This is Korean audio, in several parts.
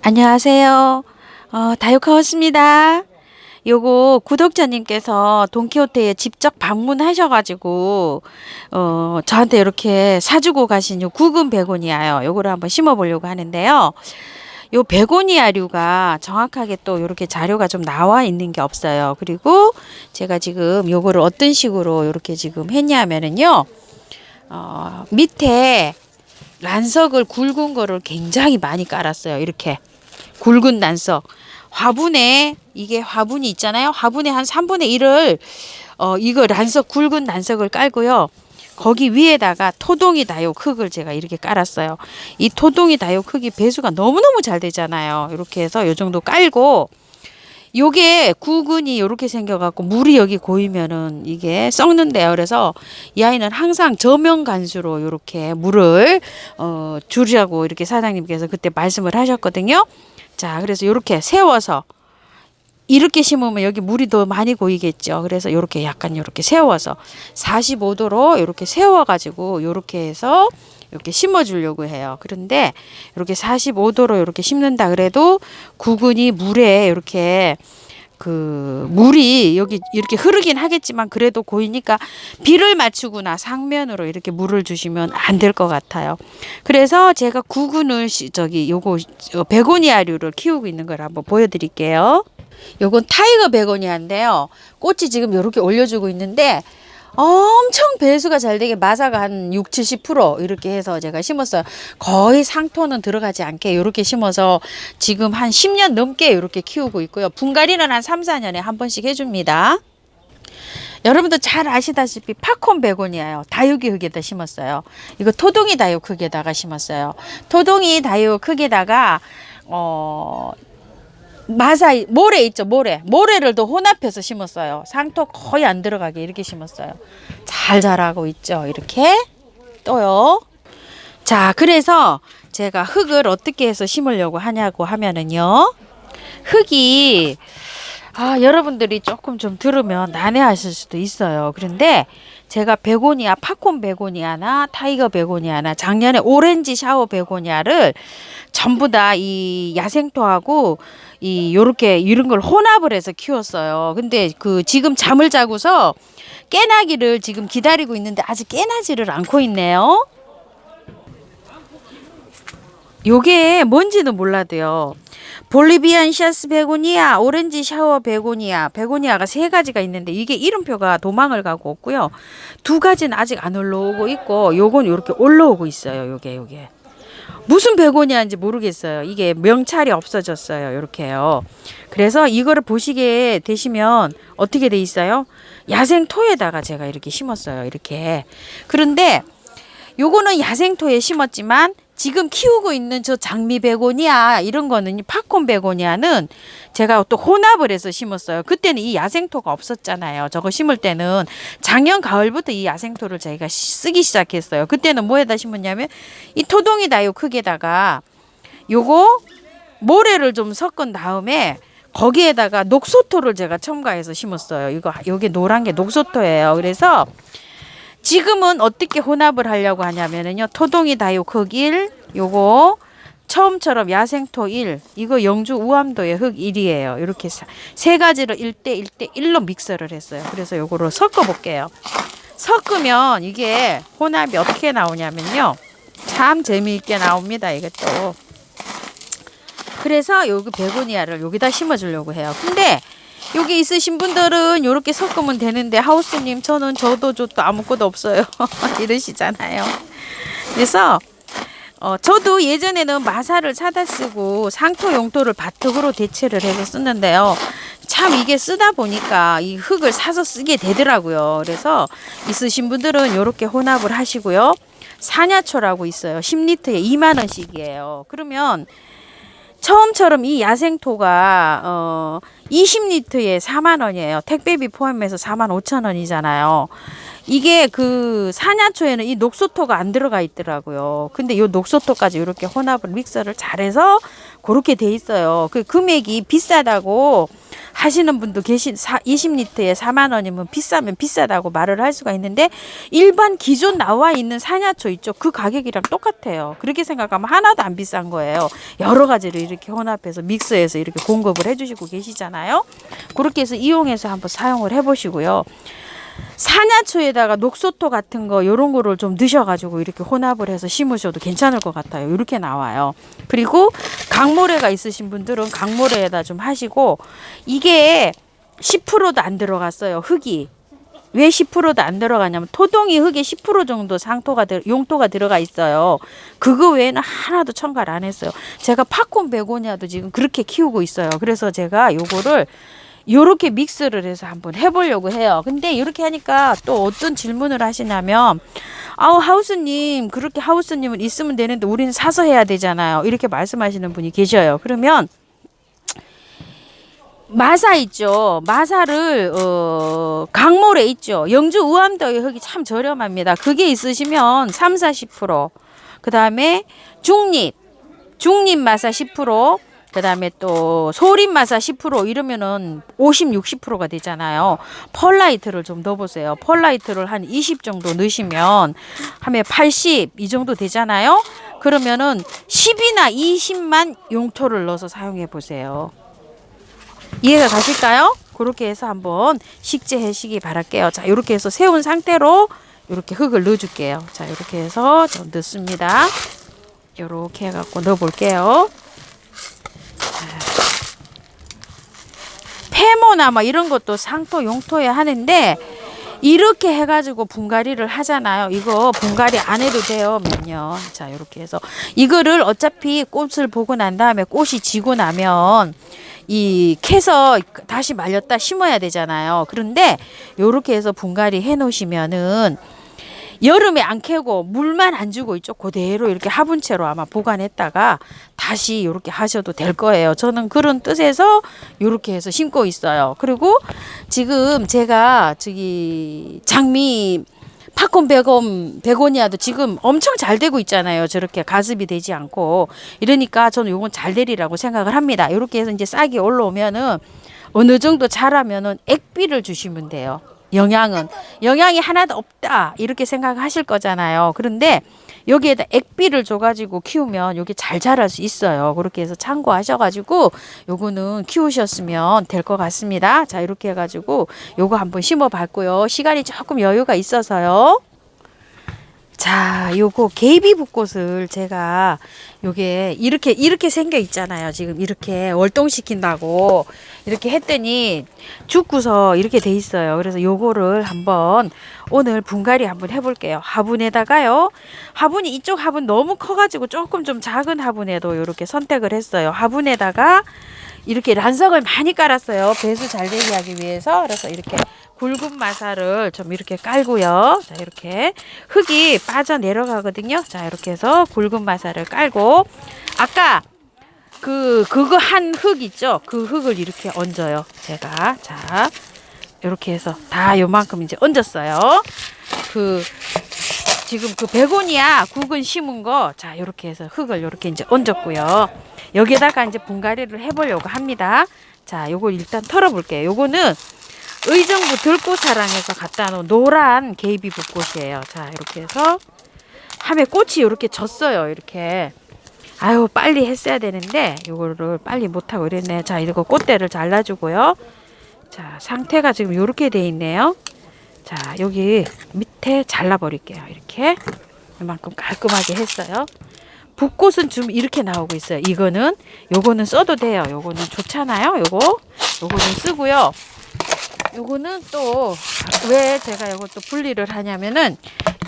안녕하세요. 다육하우스입니다. 요거 구독자님께서 돈키호테에 직접 방문하셔가지고 저한테 이렇게 사주고 가신 요 구근 베고니아요. 요거를 한번 심어보려고 하는데요. 요 베고니아류가 정확하게 또 이렇게 자료가 좀 나와 있는 게 없어요. 그리고 제가 지금 요거를 어떤 식으로 이렇게 지금 했냐면은요. 밑에 란석을 굵은 거를 굉장히 많이 깔았어요. 이렇게 굵은 란석. 화분에 이게 화분이 있잖아요. 화분에 한 3분의 1을 이거 란석 굵은 란석을 깔고요. 거기 위에다가 토동이 다육 흙을 제가 이렇게 깔았어요. 이 토동이 다육 흙이 배수가 너무너무 잘 되잖아요. 이렇게 해서 요 정도 깔고 요게 구근이 이렇게 생겨갖고 물이 여기 고이면은 이게 썩는데요. 그래서 이 아이는 항상 저면 간수로 이렇게 물을 주자고 이렇게 사장님께서 그때 말씀을 하셨거든요. 자, 그래서 이렇게 세워서 이렇게 심으면 여기 물이 더 많이 고이겠죠. 그래서 이렇게 약간 이렇게 세워서 45도로 이렇게 세워가지고 이렇게 해서 이렇게 심어주려고 해요. 그런데 이렇게 45도로 이렇게 심는다 그래도 구근이 물에 이렇게 그 물이 여기 이렇게 흐르긴 하겠지만 그래도 고이니까 비를 맞추거나 상면으로 이렇게 물을 주시면 안 될 것 같아요. 그래서 제가 구근을 요거 베고니아류를 키우고 있는 걸 한번 보여드릴게요. 요건 타이거 베고니아인데요. 꽃이 지금 이렇게 올려주고 있는데 엄청 배수가 잘 되게 마사가 한 6, 70% 이렇게 해서 제가 심었어요. 거의 상토는 들어가지 않게 이렇게 심어서 지금 한 10년 넘게 이렇게 키우고 있고요. 분갈이는 한 3, 4년에 한 번씩 해줍니다. 여러분도 잘 아시다시피 팝콘 베고니아요. 다육이 흙에다 심었어요. 이거 토동이 다육 흙에다가 심었어요. 토동이 다육 흙에다가 마사이 모래 있죠. 모래를 더 혼합해서 심었어요. 상토 거의 안 들어가게 이렇게 심었어요. 잘 자라고 있죠. 이렇게 또요. 자, 그래서 제가 흙을 어떻게 해서 심으려고 하냐고 하면은요. 흙이 여러분들이 조금 좀 들으면 난해하실 수도 있어요. 그런데 제가 베고니아, 팝콘 베고니아나 타이거 베고니아나 작년에 오렌지 샤워 베고니아를 전부 다 이 야생토하고 요렇게 이런 걸 혼합을 해서 키웠어요. 근데 그 지금 잠을 자고서 깨나기를 지금 기다리고 있는데 아직 깨나지를 않고 있네요. 요게 뭔지는 몰라도요. 볼리비안 샤스 베고니아, 오렌지 샤워 베고니아, 베고니아가 세 가지가 있는데 이게 이름표가 도망을 가고 없고요. 두 가지는 아직 안 올라오고 있고 요건 이렇게 올라오고 있어요. 요게. 무슨 베고니아인지 모르겠어요. 이게 명찰이 없어졌어요. 이렇게요. 그래서 이거를 보시게 되시면 어떻게 돼 있어요? 야생토에다가 제가 이렇게 심었어요. 이렇게. 그런데 요거는 야생토에 심었지만 지금 키우고 있는 저 장미 베고니아 이런 거는 팝콘 베고니아는 제가 또 혼합을 해서 심었어요. 그때는 이 야생토가 없었잖아요. 저거 심을 때는 작년 가을부터 이 야생토를 저희가 쓰기 시작했어요. 그때는 뭐에다 심었냐면 이 토동이 다육 흙에다가 요거 모래를 좀 섞은 다음에 거기에다가 녹소토를 제가 첨가해서 심었어요. 요게 노란 게 녹소토예요. 그래서 지금은 어떻게 혼합을 하려고 하냐면은요. 토동이 다육 흙 1, 요거 처음처럼 야생토 1, 이거 영주 우암도의 흙 1이에요. 이렇게 세 가지를 1대 1대 1로 믹서를 했어요. 그래서 요거를 섞어 볼게요. 섞으면 이게 혼합이 어떻게 나오냐면요. 참 재미있게 나옵니다. 이것도. 그래서 여기 베고니아를 여기다 심어 주려고 해요. 근데 여기 있으신 분들은 이렇게 섞으면 되는데 하우스님 저도 아무것도 없어요. 이러시잖아요. 그래서 저도 예전에는 마사를 사다 쓰고 상토 용토를 바닥으로 대체를 해서 쓰는데요. 참 이게 쓰다 보니까 이 흙을 사서 쓰게 되더라고요. 그래서 있으신 분들은 이렇게 혼합을 하시고요. 사냐초라고 있어요. 10리터에 2만 원씩이에요. 그러면 처음처럼 이 야생토가 20리터에 4만 원이에요. 택배비 포함해서 4만 5천 원이잖아요. 이게 그 사냐초에는 이 녹소토가 안 들어가 있더라고요. 근데 이 녹소토까지 이렇게 혼합을 믹서를 잘해서 그렇게 돼 있어요. 그 금액이 비싸다고 하시는 분도 20리터에 4만 원이면 비싸면 비싸다고 말을 할 수가 있는데 일반 기존 나와 있는 산야초 있죠. 그 가격이랑 똑같아요. 그렇게 생각하면 하나도 안 비싼 거예요. 여러 가지를 이렇게 혼합해서 믹스해서 이렇게 공급을 해주시고 계시잖아요. 그렇게 해서 이용해서 한번 사용을 해보시고요. 산야초에다가 녹소토 같은 거 요런 거를 좀 넣으셔가지고 이렇게 혼합을 해서 심으셔도 괜찮을 것 같아요. 이렇게 나와요. 그리고 강모래가 있으신 분들은 강모래에다 좀 하시고 이게 10%도 안 들어갔어요. 흙이. 왜 10%도 안 들어가냐면 토동이 흙에 10% 정도 용토가 들어가 있어요. 그거 외에는 하나도 첨가를 안 했어요. 제가 팝콘 베고니아도 지금 그렇게 키우고 있어요. 그래서 제가 요거를 요렇게 믹스를 해서 한번 해보려고 해요. 근데 이렇게 하니까 또 어떤 질문을 하시냐면 하우스님 그렇게 하우스님은 있으면 되는데 우리는 사서 해야 되잖아요. 이렇게 말씀하시는 분이 계셔요. 그러면 마사 있죠. 마사를 강모래 있죠. 영주 우암도의 흙이 참 저렴합니다. 그게 있으시면 3, 40%. 그 다음에 중립 마사 10%. 그 다음에 또 소림마사 10% 이러면은 50, 60%가 되잖아요. 펄라이트를 좀 넣어보세요. 펄라이트를 한 20 정도 넣으시면 하면 80 이 정도 되잖아요. 그러면은 10이나 20만 용토를 넣어서 사용해 보세요. 이해가 가실까요? 그렇게 해서 한번 식재해 시기 바랄게요. 자, 이렇게 해서 세운 상태로 이렇게 흙을 넣어줄게요. 자, 이렇게 해서 좀 넣습니다. 이렇게 해갖고 넣어볼게요. 페모나 뭐 이런 것도 상토 용토에 하는데 이렇게 해가지고 분갈이를 하잖아요. 이거 분갈이 안 해도 돼요. 몇 년. 자, 이렇게 해서 이거를 어차피 꽃을 보고 난 다음에 꽃이 지고 나면 이 캐서 다시 말렸다 심어야 되잖아요. 그런데 이렇게 해서 분갈이 해 놓으시면은 여름에 안 캐고 물만 안 주고 있죠. 그대로 이렇게 화분채로 아마 보관했다가 다시 이렇게 하셔도 될 거예요. 저는 그런 뜻에서 이렇게 해서 심고 있어요. 그리고 지금 제가 저기 장미 팝콘 베고니아도 지금 엄청 잘 되고 있잖아요. 저렇게 가습이 되지 않고. 이러니까 저는 요건 잘 되리라고 생각을 합니다. 이렇게 해서 이제 싹이 올라오면은 어느 정도 자라면은 액비를 주시면 돼요. 영양이 하나도 없다 이렇게 생각하실 거잖아요. 그런데 여기에다 액비를 줘가지고 키우면 여기 잘 자랄 수 있어요. 그렇게 해서 참고하셔가지고 요거는 키우셨으면 될 것 같습니다. 자, 이렇게 해가지고 요거 한번 심어봤고요. 시간이 조금 여유가 있어서요. 자, 요거 개비붓꽃을 제가 요게 이렇게 생겨 있잖아요. 지금 이렇게 월동시킨다고 이렇게 했더니 죽고서 이렇게 돼 있어요. 그래서 요거를 한번 오늘 분갈이 한번 해볼게요. 화분에다가요. 화분이 이쪽 화분 너무 커가지고 조금 좀 작은 화분에도 이렇게 선택을 했어요. 화분에다가 이렇게 란석을 많이 깔았어요. 배수 잘 되게 하기 위해서. 그래서 이렇게 굵은 마사를 좀 이렇게 깔고요. 자, 이렇게 흙이 빠져 내려가거든요. 자, 이렇게 해서 굵은 마사를 깔고 아까 그거 한 흙 있죠? 그 흙을 이렇게 얹어요. 제가. 자, 이렇게 해서 다 요만큼 이제 얹었어요. 지금 그 베고니아 국은 심은 거, 자, 이렇게 해서 흙을 이렇게 이제 얹었고요. 여기에다가 이제 분갈이를 해보려고 합니다. 자, 요거 일단 털어볼게요. 요거는 의정부 들꽃사랑에서 갖다 놓은 노란 개비붓꽃이에요. 자, 이렇게 해서 함에 꽃이 이렇게 졌어요. 이렇게. 아유, 빨리 했어야 되는데 요거를 빨리 못하고 이랬네. 자, 이거 꽃대를 잘라주고요. 자, 상태가 지금 이렇게 돼 있네요. 자, 여기 밑에 잘라버릴게요. 이렇게 이만큼 깔끔하게 했어요. 붓꽃은 좀 이렇게 나오고 있어요. 요거는 써도 돼요. 요거는 좋잖아요. 요거는 쓰고요. 요거는 또 왜 제가 요것도 분리를 하냐면은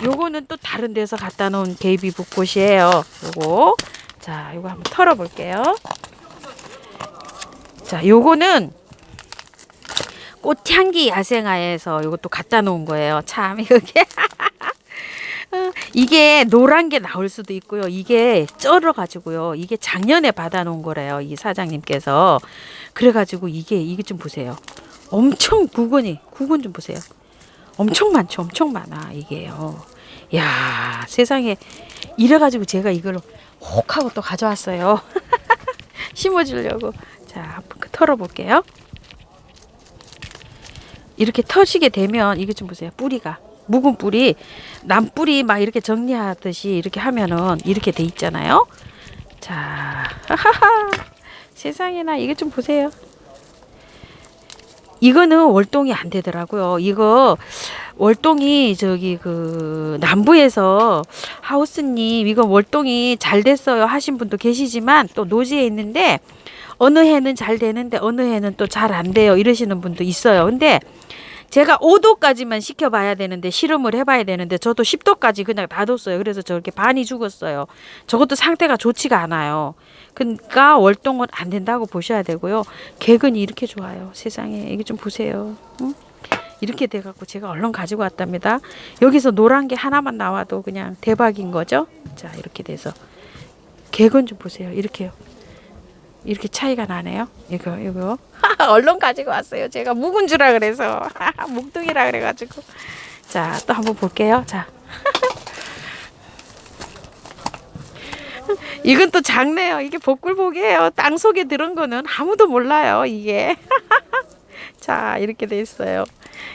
요거는 또 다른 데서 갖다 놓은 개비붓꽃이에요. 자, 요거 한번 털어볼게요. 자, 요거는 꽃향기 야생화에서 요것도 갖다 놓은 거예요. 참 이게 이게 노란 게 나올 수도 있고요. 이게 쩔어가지고요. 이게 작년에 받아놓은 거래요. 이 사장님께서. 그래가지고 이게 좀 보세요. 엄청 국은 좀 보세요. 엄청 많죠. 엄청 많아 이게요. 야, 세상에 이래가지고 제가 이걸 혹 하고 또 가져왔어요. 심어주려고. 자, 한번 털어볼게요. 이렇게 터지게 되면 이게 좀 보세요. 뿌리가 묵은 뿌리, 남뿌리 막 이렇게 정리하듯이 이렇게 하면은 이렇게 돼 있잖아요. 자, 하하하. 세상에나 이게 좀 보세요. 이거는 월동이 안 되더라고요. 이거 월동이 저기 그 남부에서 하우스님 이거 월동이 잘 됐어요 하신 분도 계시지만 또 노지에 있는데 어느 해는 잘 되는데 어느 해는 또 잘 안 돼요 이러시는 분도 있어요. 근데 제가 5도까지만 시켜봐야 되는데 실험을 해봐야 되는데 저도 10도까지 그냥 놔뒀어요. 그래서 저렇게 반이 죽었어요. 저것도 상태가 좋지가 않아요. 그러니까 월동은 안 된다고 보셔야 되고요. 객은 이렇게 좋아요. 세상에 이게 좀 보세요. 응? 이렇게 돼갖고 제가 얼른 가지고 왔답니다. 여기서 노란 게 하나만 나와도 그냥 대박인 거죠. 자 이렇게 돼서 객은 좀 보세요. 이렇게요. 이렇게 차이가 나네요. 이거 얼른 가지고 왔어요. 제가 묵은 주라 그래서 묵둥이라 그래가지고 자 또 한번 볼게요. 자 이건 또 작네요. 이게 복굴복이에요. 땅 속에 들은 거는 아무도 몰라요. 이게 자 이렇게 돼 있어요.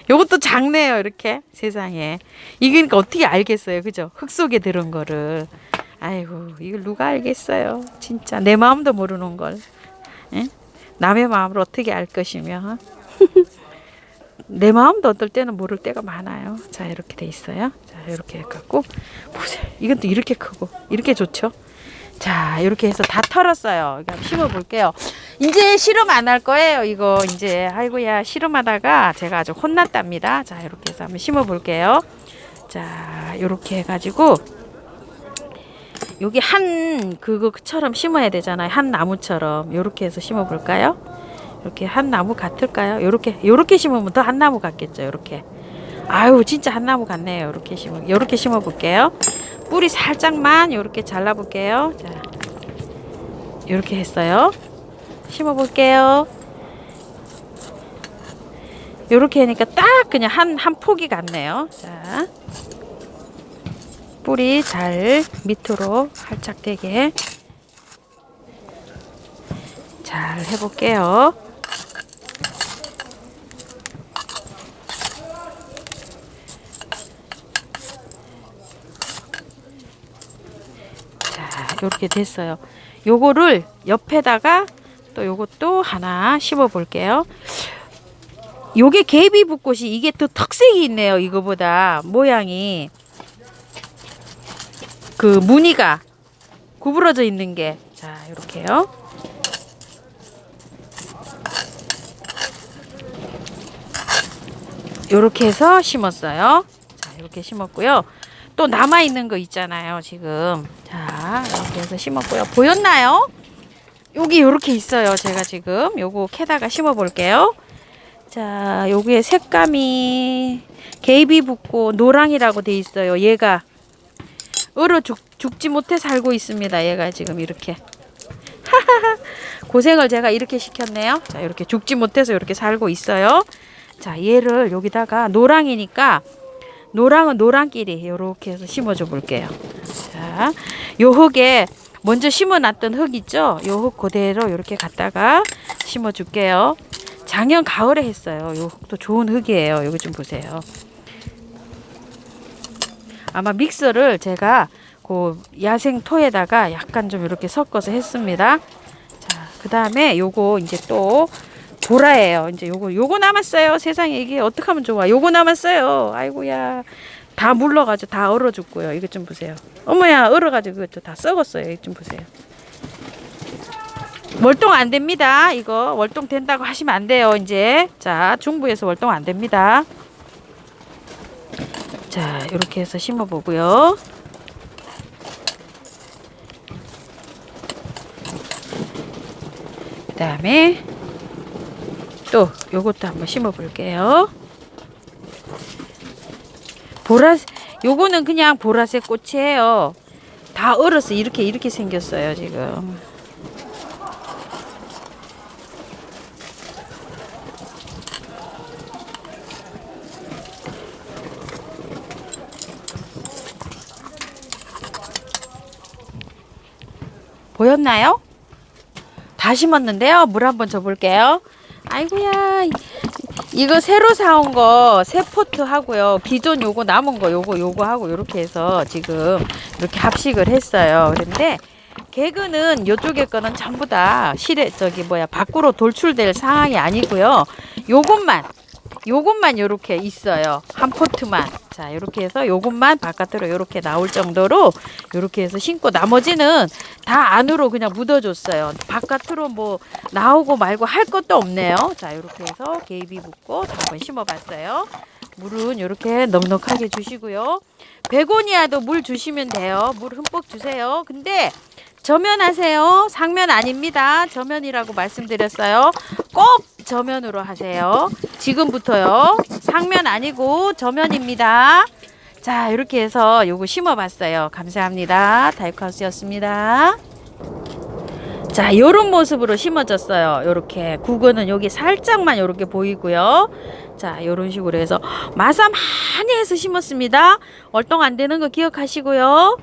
요것도 작네요. 이렇게 세상에 이게 그러니까 어떻게 알겠어요. 그죠? 흙 속에 들은 거를 아이고 이걸 누가 알겠어요. 진짜 내 마음도 모르는 걸 에? 남의 마음을 어떻게 알 것이며 어? 내 마음도 어떨 때는 모를 때가 많아요. 자 이렇게 돼 있어요. 자 이렇게 해갖고 보세요. 이건 또 이렇게 크고 이렇게 좋죠. 자 이렇게 해서 다 털었어요. 심어 볼게요. 이제 실험 안 할 거예요. 이거 이제 아이고야 실험하다가 제가 아주 혼났답니다. 자 이렇게 해서 한번 심어 볼게요. 자 이렇게 해가지고 여기 한 그거처럼 심어야 되잖아요. 한 나무처럼 이렇게 해서 심어 볼까요? 이렇게 한 나무 같을까요? 요렇게 심으면 더 한 나무 같겠죠. 이렇게 아유 진짜 한 나무 같네요. 이렇게 심어 볼게요. 뿌리 살짝만 이렇게 잘라 볼게요. 자 이렇게 했어요. 심어 볼게요. 이렇게 하니까 딱 그냥 한 포기 같네요. 자 뿌리 잘 밑으로 활짝 되게 잘 해볼게요. 자 이렇게 됐어요. 요거를 옆에다가 또 요것도 하나 심어 볼게요. 요게 개비붓꽃이 이게 또 특색이 있네요. 이거보다 모양이 그 무늬가 구부러져 있는 게. 자 이렇게요. 이렇게 해서 심었어요. 자 이렇게 심었고요. 또 남아 있는 거 있잖아요. 지금 자 이렇게 해서 심었고요. 보였나요? 여기 이렇게 있어요. 제가 지금 요거 캐다가 심어 볼게요. 자 여기에 색감이 개입이 붙고 노랑이라고 돼 있어요. 얘가 얼어 죽지 못해 살고 있습니다. 얘가 지금 이렇게 고생을 제가 이렇게 시켰네요. 자 이렇게 죽지 못해서 이렇게 살고 있어요. 자 얘를 여기다가 노랑이니까 노랑은 노랑끼리 이렇게 해서 심어줘 볼게요. 자 요 흙에 먼저 심어놨던 흙 있죠? 요 흙 그대로 이렇게 갖다가 심어줄게요. 작년 가을에 했어요. 요 흙도 좋은 흙이에요. 여기 좀 보세요. 아마 믹서를 제가 그 야생 토에다가 약간 좀 이렇게 섞어서 했습니다. 자, 그 다음에 요거 이제 또 보라예요. 이제 요거 남았어요. 세상에 이게 어떻게 하면 좋아. 요거 남았어요. 아이고야. 다 물러가지고 다 얼어 죽고요. 이거 좀 보세요. 어머야, 얼어가지고 이것도 다 썩었어요. 이거 좀 보세요. 월동 안 됩니다. 이거 월동 된다고 하시면 안 돼요. 이제 자 중부에서 월동 안 됩니다. 자 이렇게 해서 심어 보고요. 그 다음에 또 요것도 한번 심어 볼게요. 요거는 그냥 보라색 꽃이에요. 다 얼어서 이렇게 생겼어요 지금. 보였나요? 다 심었는데요. 물 한번 줘볼게요. 아이고야 이거 새로 사온 거 새 포트 하고요. 기존 요거 남은 거 요거 하고 요렇게 해서 지금 이렇게 합식을 했어요. 그런데 개그는 요쪽에 거는 전부 다 밖으로 돌출될 상황이 아니고요. 요것만 요렇게 있어요. 한 포트만. 자, 요렇게 해서 요것만 바깥으로 요렇게 나올 정도로 요렇게 해서 심고 나머지는 다 안으로 그냥 묻어줬어요. 바깥으로 뭐 나오고 말고 할 것도 없네요. 자, 요렇게 해서 개입이 붙고 한번 심어봤어요. 물은 요렇게 넉넉하게 주시고요. 베고니아도 물 주시면 돼요. 물 흠뻑 주세요. 근데 저면하세요. 상면 아닙니다. 저면이라고 말씀드렸어요. 꼭 저면으로 하세요. 지금부터요. 상면 아니고 저면입니다. 자, 이렇게 해서 요거 심어봤어요. 감사합니다. 다이코하우스였습니다. 자, 요런 모습으로 심어졌어요. 요렇게 국어는 여기 살짝만 요렇게 보이고요. 자, 요런 식으로 해서 마사 많이 해서 심었습니다. 얼똥 안 되는 거 기억하시고요.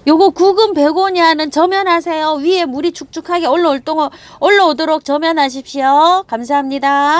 요거 국은 베고니아는 저면하세요. 위에 물이 축축하게 올라오도록 저면하십시오. 감사합니다.